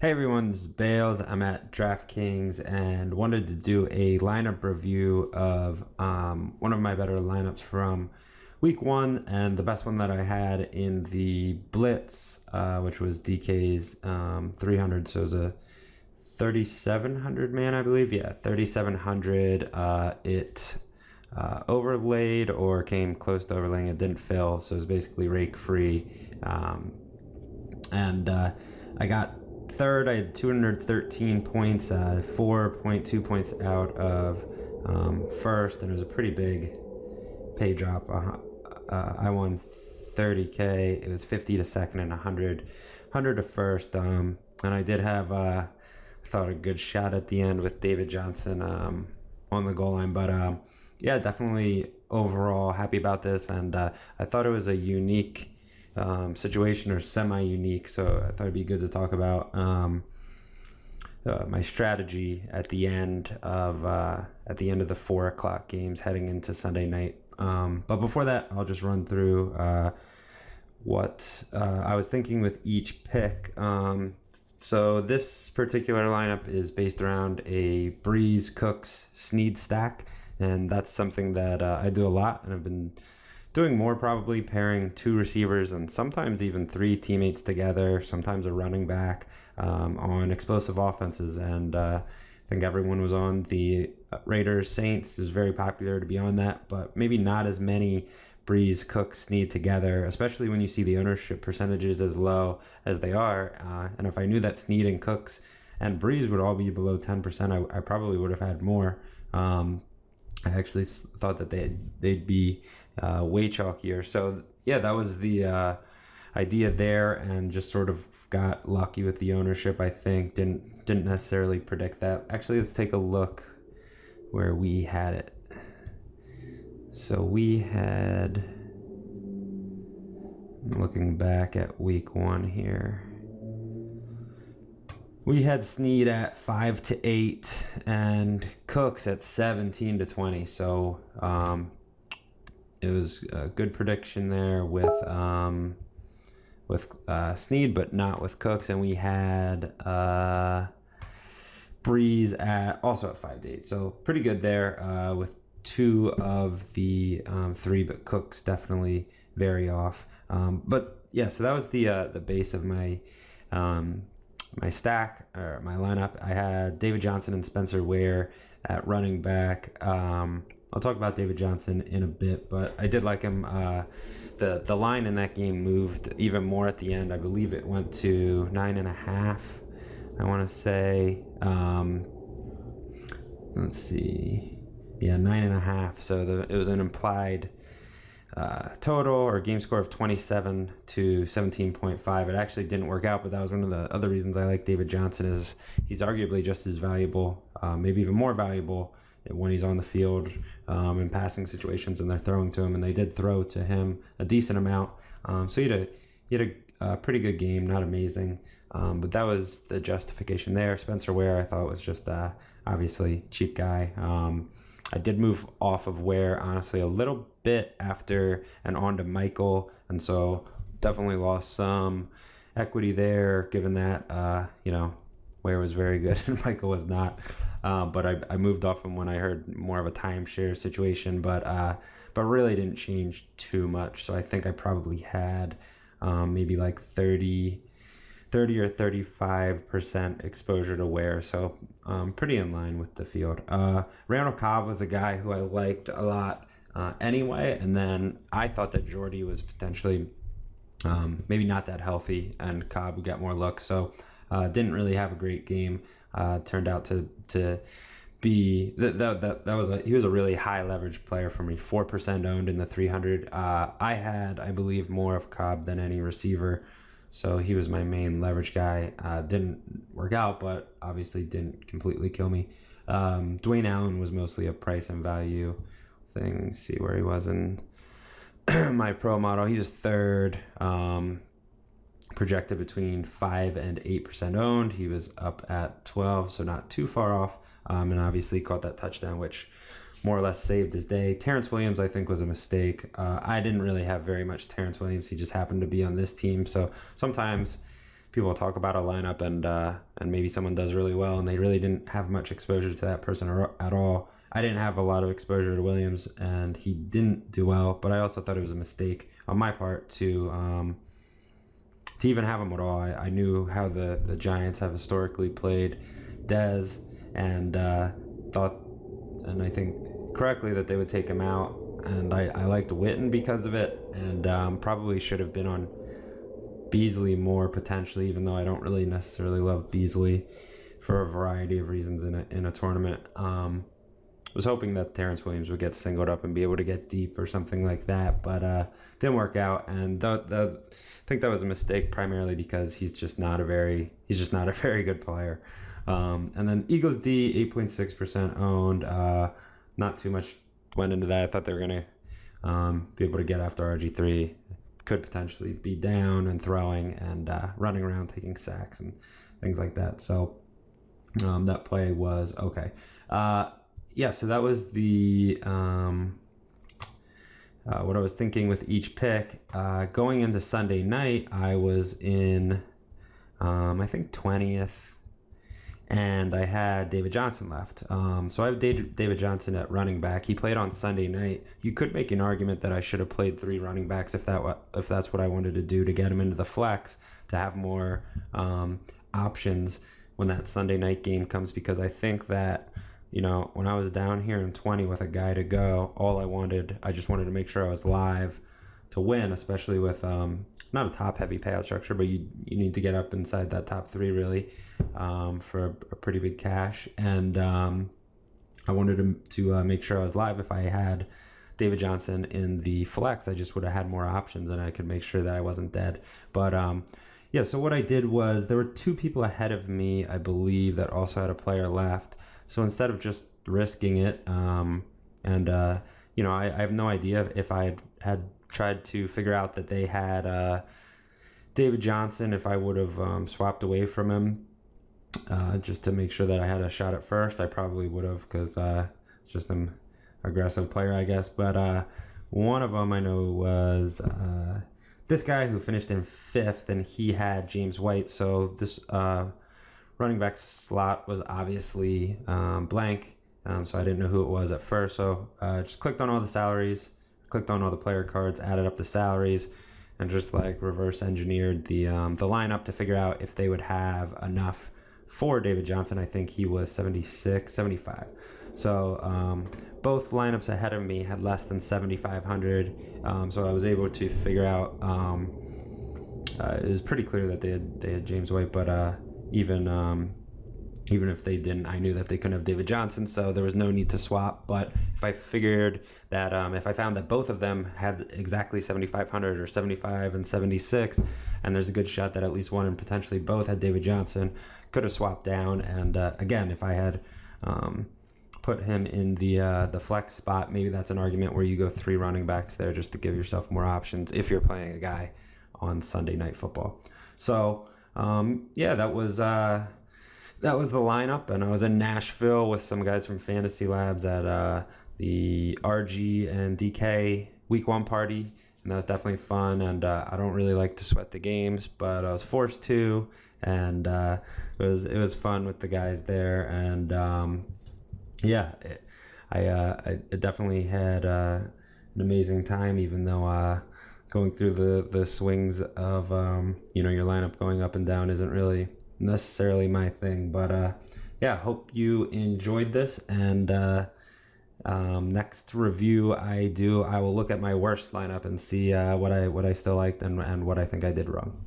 Hey everyone, this is Bales. I'm at DraftKings and wanted to do a lineup review of one of my better lineups from week one and the best one that I had in the Blitz, which was DK's 300. So it was a 3,700 man, I believe. Yeah, 3,700. It overlaid or came close to overlaying. It didn't fill, so it was basically rake free. And I got third. I had 213 points, 4.2 points out of first, and it was a pretty big pay drop. I won 30K. It was 50 to second and 100 to first. And I did have, I thought, a good shot at the end with David Johnson on the goal line. But yeah, definitely overall happy about this. And I thought it was a unique situation, or semi-unique, so I thought it'd be good to talk about my strategy at the end of the 4 o'clock games heading into Sunday night. But before that, I'll just run through what I was thinking with each pick. So this particular lineup is based around a Breeze, Cooks, Snead stack, and that's something that I do a lot, and I've been doing more, probably pairing 2 receivers and sometimes even 3 teammates together, sometimes a running back on explosive offenses. And I think everyone was on the Raiders Saints. It was very popular to be on that, but maybe not as many Breeze, Cooks, Snead together, especially when you see the ownership percentages as low as they are. And if I knew that Snead and Cooks and Breeze would all be below 10%, I probably would have had more. I actually thought that they'd be way chalkier. So yeah, that was the idea there, and just sort of got lucky with the ownership. I think didn't necessarily predict that. Actually, let's take a look where we had it. So we had, looking back at week one here, we had Snead at 5 to 8 and Cooks at 17 to 20. So it was a good prediction there with Snead, but not with Cooks. And we had Breeze also at 5 to 8. So pretty good there with 2 of the 3, but Cooks definitely very off. But yeah, so that was the base of my my stack, or my lineup. I had David Johnson and Spencer Ware at running back. I'll talk about David Johnson in a bit, but I did like him. The line in that game moved even more at the end. I believe it went to 9.5. I want to say. Let's see. Yeah, 9.5. So it was an implied total or game score of 27 to 17.5. It actually didn't work out, but that was one of the other reasons I like David Johnson, is he's arguably just as valuable, maybe even more valuable when he's on the field in passing situations and they're throwing to him, and they did throw to him a decent amount. So he had a pretty good game, not amazing, but that was the justification there. Spencer Ware, I thought, was just obviously cheap guy. I did move off of Ware, honestly, a little bit after and on to Michael, and so definitely lost some equity there, given that Ware was very good and Michael was not. But I moved off him when I heard more of a timeshare situation, but really didn't change too much. So I think I probably had maybe like 30 or 35% exposure to Ware, so pretty in line with the field. Randall Cobb was a guy who I liked a lot anyway, and then I thought that Jordy was potentially maybe not that healthy, and Cobb got more looks, so didn't really have a great game. Turned out to be he was a really high leverage player for me. 4% owned in the 300. I had, I believe, more of Cobb than any receiver, so he was my main leverage guy. Didn't work out, but obviously didn't completely kill me. Dwayne Allen was mostly a price and value thing. See where he was in my pro model. He was third, projected between 5 and 8% owned. He was up at 12, so not too far off, and obviously caught that touchdown, which more or less saved his day. Terrence Williams, I think, was a mistake. I didn't really have very much Terrence Williams. He just happened to be on this team, so sometimes people talk about a lineup and maybe someone does really well and they really didn't have much exposure to that person at all. I didn't have a lot of exposure to Williams, and he didn't do well. But I also thought it was a mistake on my part to even have him at all. I knew how the Giants have historically played Dez, and thought, and I think correctly, that they would take him out. And I liked Witten because of it, and probably should have been on Beasley more potentially, even though I don't really necessarily love Beasley for a variety of reasons in a tournament. Was hoping that Terrence Williams would get singled up and be able to get deep or something like that, but didn't work out. And I think that was a mistake primarily because he's just not a very good player. And then Eagles D, 8.6% owned. Not too much went into that. I thought they were gonna be able to get after RG3. Could potentially be down and throwing and running around taking sacks and things like that. So that play was okay. So that was the what I was thinking with each pick. Going into Sunday night, I was in I think 20th, and I had David Johnson left. So I have David Johnson at running back. He played on Sunday night. You could make an argument that I should have played 3 running backs if that's what I wanted to do to get him into the flex, to have more options when that Sunday night game comes, because I think that, when I was down here in 20 with a guy to go, I just wanted to make sure I was live to win, especially with not a top heavy payout structure, but you need to get up inside that top 3 really for a pretty big cash. And I wanted to make sure I was live. If I had David Johnson in the flex, I just would have had more options and I could make sure that I wasn't dead. But so what I did was, there were 2 people ahead of me, I believe, that also had a player left. So instead of just risking it, I have no idea if I had tried to figure out that they had David Johnson, if I would have swapped away from him just to make sure that I had a shot at first. I probably would have, because just an aggressive player, I guess. But one of them I know was this guy who finished in 5th, and he had James White. So this running back slot was obviously blank, so I didn't know who it was at first. So just clicked on all the salaries, clicked on all the player cards, added up the salaries, and just reverse engineered the lineup to figure out if they would have enough for David Johnson. I think he was 76, 75. So both lineups ahead of me had less than 7,500. So I was able to figure out. It was pretty clear that they had James White, but even if they didn't, I knew that they couldn't have David Johnson, so there was no need to swap. But if I figured that if I found that both of them had exactly 7,500 or 75 and 76, and there's a good shot that at least one and potentially both had David Johnson, could have swapped down. And again, if I had put him in the flex spot, maybe that's an argument where you go 3 running backs there just to give yourself more options if you're playing a guy on Sunday Night Football. So that was the lineup, and I was in Nashville with some guys from FantasyLabs at the RG and DK Week 1 party, and that was definitely fun. And I don't really like to sweat the games, but I was forced to, and it was fun with the guys there. And I definitely had an amazing time, even though going through the swings of your lineup going up and down isn't really necessarily my thing. But hope you enjoyed this. And next review I will look at my worst lineup and see what I still liked and what I think I did wrong.